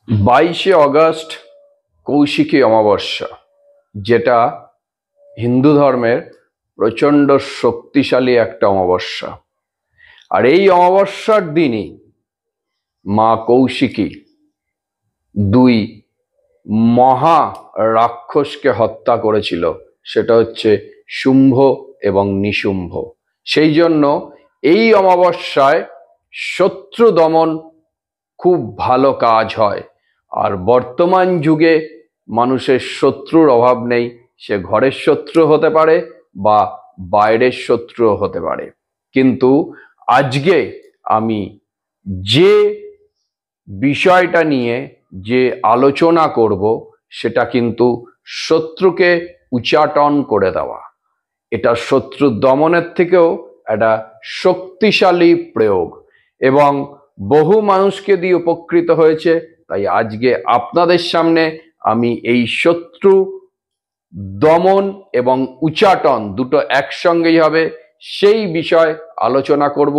22 August Kaushiki Amavasya, যেটা হিন্দু ধর্মের প্রচণ্ড শক্তিশালী একটা অমাবস্যা। আর এই অমাবস্যার দিনই মা কৌশিকী দুই মহা রাক্ষসকে হত্যা করেছিল, সেটা হচ্ছে শুম্ভ এবং নিশুম্ভ। সেই জন্য এই অমাবস্যায় শত্রু দমন খুব ভালো কাজ হয়। আর বর্তমান যুগে মানুষের শত্রুর অভাব নেই, সে ঘরের শত্রু হতে পারে বা বাইরের শত্রু হতে পারে। কিন্তু আজকে আমি যে বিষয়টা নিয়ে যে আলোচনা করব সেটা কিন্তু শত্রুকে উচ্চাটন করে দেওয়া। এটা শত্রু দমনের থেকেও একটা শক্তিশালী প্রয়োগ এবং বহু মানুষকে দিয়ে উপকৃত হয়েছে। তাই আজকে আপনাদের সামনে আমি এই শত্রু দমন এবং উচ্চাটন দুটো একসঙ্গেই হবে সেই বিষয় আলোচনা করব।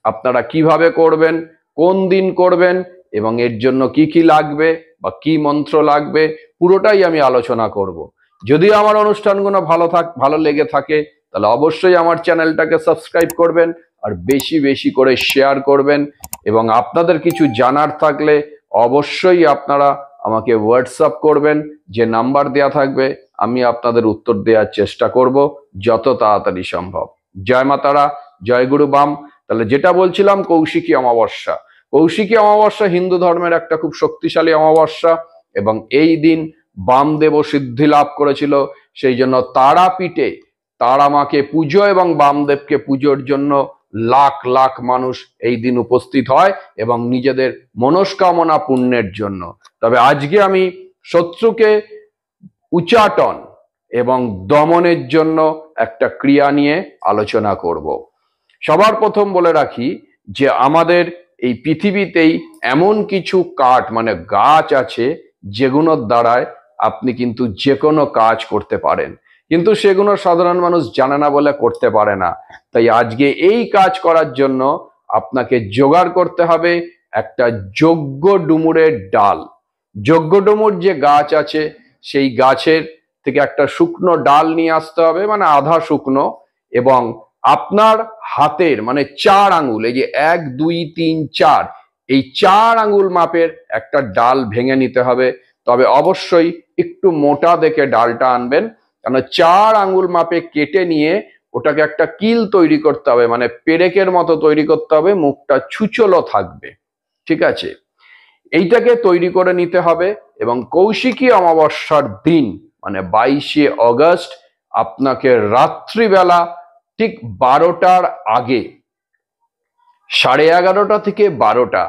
আপনারা কিভাবে করবেন, কোন দিন করবেন এবং এর জন্য কি কি লাগবে বা কি মন্ত্র লাগবে, পুরোটাই আমি আলোচনা করব। যদি আমার অনুষ্ঠানগুলো ভালো লেগে থাকে তাহলে অবশ্যই আমার চ্যানেলটাকে সাবস্ক্রাইব করবেন আর বেশি বেশি করে শেয়ার করবেন। এবং আপনাদের কিছু জানার থাকলে অবশ্যই আপনারা আমাকে হোয়াটসঅ্যাপ করবেন, যে নাম্বার দেওয়া থাকবে আমি আপনাদের উত্তর দেওয়ার চেষ্টা করব যত তাড়াতাড়ি সম্ভব। জয় মা তারা, জয় গুরু বাম। তাহলে যেটা বলছিলাম, কৌশিকী অমাবস্যা। কৌশিকী অমাবস্যা হিন্দু ধর্মের একটা খুব শক্তিশালী অমাবস্যা এবং এই দিন বামদেব সিদ্ধি লাভ করেছিল। সেই জন্য তারাপীঠে তারা মাকে পুজো এবং বামদেবকে পুজোর জন্য লাখ লাখ মানুষ এই দিন উপস্থিত হয় এবং নিজেদের মনস্কামনা পূর্ণের জন্য। তবে আজকে আমি শত্রুকে উচ্চাটন এবং দমনের জন্য একটা ক্রিয়া নিয়ে আলোচনা করব। সবার প্রথম বলে রাখি যে আমাদের এই পৃথিবীতেই এমন কিছু কাঠ মানে গাছ আছে যেগুলোর দ্বারায় আপনি কিন্তু যে কোনো কাজ করতে পারেন, কিন্তু সেগুলো সাধারণ মানুষ জানে না বলে করতে পারে না। তাই আজকে এই কাজ করার জন্য আপনাকে জোগাড় করতে হবে একটা যজ্ঞ ডুমুরের ডাল। যজ্ঞ ডুমুর যে গাছ আছে সেই গাছের থেকে একটা শুকনো ডাল নিয়ে আসতে হবে, মানে আধা শুকনো, এবং আপনার হাতের মানে 4 আঙ্গুল, এই যে 1 2 3 4, এই 4 আঙ্গুল মাপের একটা ডাল ভেঙে নিতে হবে। তবে অবশ্যই একটু মোটা দেখে ডালটা আনবেন, কারণ 4 আঙ্গুল মাপে কেটে নিয়ে ওটাকে একটা কিল তৈরি করতে হবে, মানে পেরেকের মতো তৈরি করতে হবে, মুখটা ছুচলো থাকবে। ঠিক আছে, এইটাকে তৈরি করে নিতে হবে। এবং কৌশিকী অমাবস্যার দিন মানে 22 আগস্ট আপনাকে রাত্রিবেলা ঠিক 12টার আগে, 11:30 থেকে 12টা,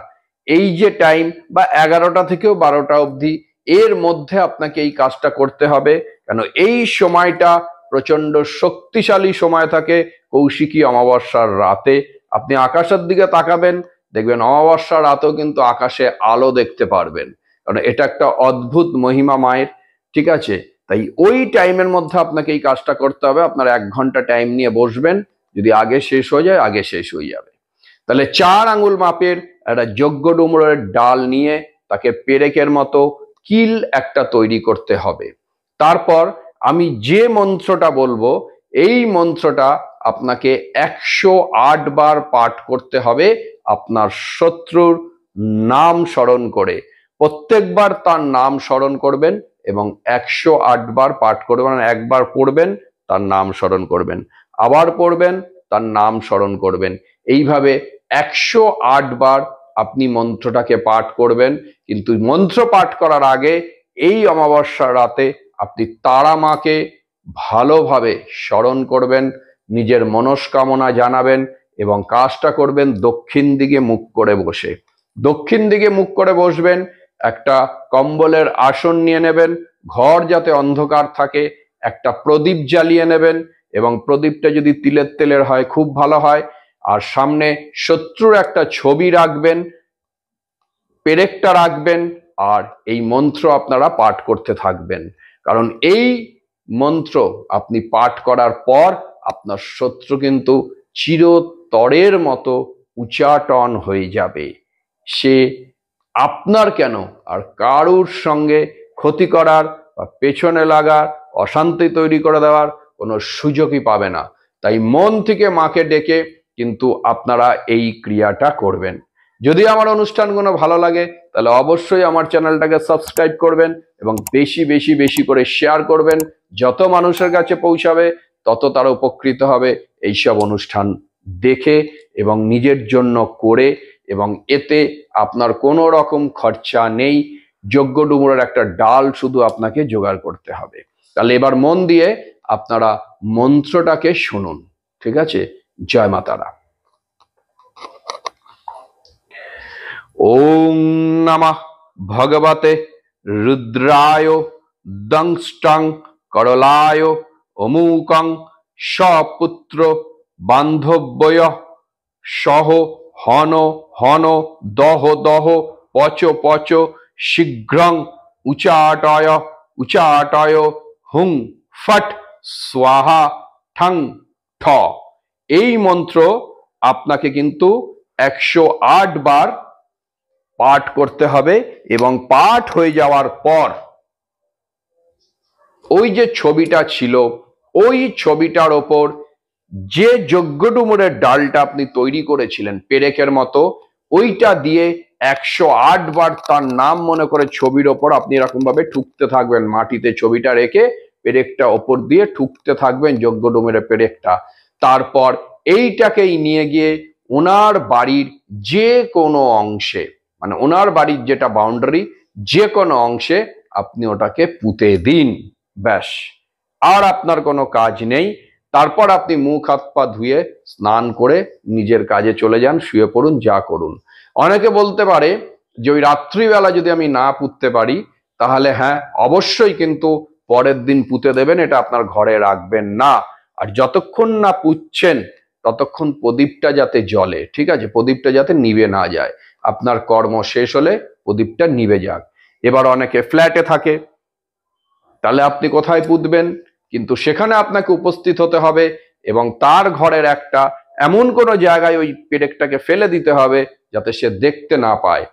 এই যে টাইম, বা 11টা থেকেও 12টা অবধি, এর মধ্যে আপনাকে এই কাজটা করতে হবে। কেন এই সময়টা প্রচন্ড শক্তিশালী সময় থাকে কৌশিকী অমাবস্যার রাতে। আপনি আকাশের দিকে তাকাবেন, দেখবেন অমাবস্যার রাতেও কিন্তু আকাশে আলো দেখতে পারবেন, কারণ এটা একটা অদ্ভুত মহিমা মায়ের। ঠিক আছে, তাই ওই টাইমের মধ্যে আপনাকে এই কাজটা করতে হবে। আপনার 1 ঘন্টা টাইম নিয়ে বসবেন, যদি আগে শেষ হয়ে যায় আগে শেষ হয়ে যাবে। তাহলে 4 আঙ্গুল মাপের একটা যজ্ঞ ডুমুরের ডাল নিয়ে তাকে পেরেকের মতো কিল একটা তৈরি করতে হবে। তারপর আমি যে মন্ত্রটা বলবো এই মন্ত্রটা আপনাকে 108 বার পাঠ করতে হবে আপনার শত্রুর নাম স্মরণ করে। প্রত্যেকবার তার নাম স্মরণ করবেন এবং 108 বার পাঠ করবেন। একবার পড়বেন, তার নাম স্মরণ করবেন, আবার পড়বেন, তার নাম স্মরণ করবেন। এইভাবে 108 বার আপনি মন্ত্রটাকে পাঠ করবেন। কিন্তু মন্ত্র পাঠ করার আগে এই অমাবস্যার রাতে আপনি তারা মাকে ভালোভাবে স্মরণ করবেন, নিজের মনস্কামনা জানাবেন এবং কাজটা করবেন দক্ষিণ দিকে মুখ করে বসে। দক্ষিণ দিকে মুখ করে বসবেন, একটা কম্বলের আসন নিয়ে নেবেন, ঘর যাতে অন্ধকার থাকে, একটা প্রদীপ জ্বালিয়ে নেবেন এবং প্রদীপটা যদি তিলের তেলের হয় খুব ভালো হয়। আর সামনে শত্রুর একটা ছবি রাখবেন, পেরেকটা রাখবেন, আর এই মন্ত্র আপনারা পাঠ করতে থাকবেন। কারণ এই মন্ত্র আপনি পাঠ করার পর আপনার শত্রু কিন্তু চিরতরের মতো উচ্চাটন হয়ে যাবে। সে আপনার কেন আর কারুর সঙ্গে ক্ষতি করার বা পেছনে লাগার, অশান্তি তৈরি করে দেওয়ার কোনো সুযোগই পাবে না। তাই মন থেকে মাকে ডেকে কিন্তু আপনারা এই ক্রিয়াটা করবেন। যদি আমার অনুষ্ঠানগুলো ভালো লাগে তাহলে অবশ্যই আমার চ্যানেলটাকে সাবস্ক্রাইব করবেন এবং বেশি বেশি বেশি করে শেয়ার করবেন। যত মানুষের কাছে পৌঁছাবে তত তারা উপকৃত হবে এইসব অনুষ্ঠান দেখে এবং নিজের জন্য করে, এবং এতে আপনার কোনো রকম খরচা নেই। যজ্ঞ ডুমুরের একটা ডাল শুধু আপনাকে জোগাড় করতে হবে। তাহলে এবার মন দিয়ে আপনারা মন্ত্রটাকে শুনুন, ঠিক আছে? জয় মা তারা। ওম নমঃ ভগবতে রুদ্রায় দংষ্টং করলায় অমুকং সপুত্র বান্ধব্যয় সহ হন হন দহ দহ পচ পচ শীঘ্রং উচাটয় উচাটয় হুং ফট স্বাহা ঠং ঠ। এই মন্ত্র আপনাকে কিন্তু 108 বার পাঠ করতে হবে, এবং পাঠ হয়ে যাওয়ার পর ওই যে ছবিটা ছিল, ওই ছবিটার ওপর যে যজ্ঞ ডুমুরের ডালটা আপনি তৈরি করেছিলেন পেরেকের মতো, ওইটা দিয়ে 108 বার তার নাম মনে করে ছবির ওপর আপনি এরকম ভাবে ঠুকতে থাকবেন। মাটিতে ছবিটা রেখে পেরেকটা ওপর দিয়ে ঠুকতে থাকবেন যজ্ঞ ডুমুরের পেরেকটা। তারপর এইটাকেই নিয়ে গিয়ে ওনার বাড়ির যে কোনো অংশে, মানে ওনার বাড়ির যেটা বাউন্ডারি, যে কোনো অংশে আপনি ওটাকে পুঁতে দিন। ব্যাস, আর আপনার কোনো কাজ নেই। তারপর আপনি মুখ হাত পা ধুয়ে স্নান করে নিজের কাজে চলে যান, শুয়ে পড়ুন, যা করুন। অনেকে বলতে পারে যে ওই রাত্রিবেলা যদি আমি না পুঁততে পারি, তাহলে হ্যাঁ অবশ্যই, কিন্তু পরের দিন পুঁতে দেবেন, এটা আপনার ঘরে রাখবেন না। আর যতক্ষণ না পুঁতছেন ততক্ষণ প্রদীপটা যাতে জ্বলে, ঠিক আছে? প্রদীপটা যাতে নিভে না যায়। আপনার কর্ম শেষ হলে প্রদীপটা নিভে যাক। এবার অনেকে ফ্ল্যাটে থাকে, তাহলে আপনি কোথায় পুঁতবেন? কিন্তু সেখানে আপনাকে উপস্থিত হতে হবে এবং তার ঘরের একটা এমন কোনো জায়গায় ওই পেরেকটাকে ফেলে দিতে হবে যাতে সে দেখতে না পায়।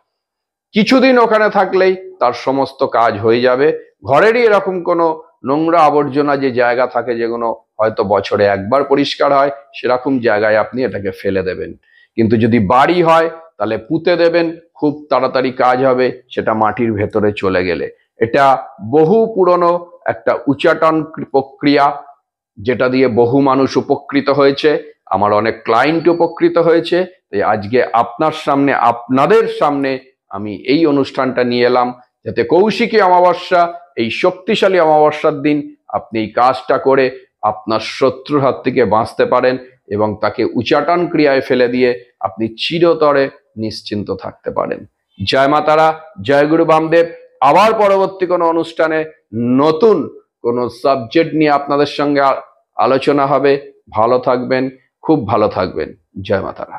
কিছুদিন ওখানে থাকলেই তার সমস্ত কাজ হয়ে যাবে। ঘরেরই এরকম কোনো নোংরা আবর্জনা যে জায়গা থাকে, যেগুলো হয়তো বছরে একবার পরিষ্কার হয়, সেরকম জায়গায় আপনি এটাকে ফেলে দেবেন। কিন্তু যদি বাড়ি হয় তাহলে পুঁতে দেবেন, খুব তাড়াতাড়ি কাজ হবে সেটা মাটির ভেতরে চলে গেলে। এটা বহু পুরনো একটা উচ্চাটন প্রক্রিয়া, যেটা দিয়ে বহু মানুষ উপকৃত হয়েছে। আমার অনেক ক্লায়েন্ট উপকৃত হয়েছে। তাই আজকে আপনার সামনে, আপনাদের সামনে আমি এই অনুষ্ঠানটা নিয়ে এলাম, যাতে কৌশিকী অমাবস্যা, এই শক্তিশালী অমাবস্যার দিন আপনি এই কাজটা করে আপনার শত্রুর হাত থেকে বাঁচতে পারেন এবং তাকে উচ্চাটন ক্রিয়ায় ফেলে দিয়ে আপনি চিরতরে নিশ্চিন্ত থাকতে পারেন। জয় মা তারা, জয় গুরু বামদেব। আবার পরবর্তী কোনো অনুষ্ঠানে নতুন কোনো সাবজেক্ট নিয়ে আপনাদের সঙ্গে আলোচনা হবে। ভালো থাকবেন, খুব ভালো থাকবেন। জয় মা তারা।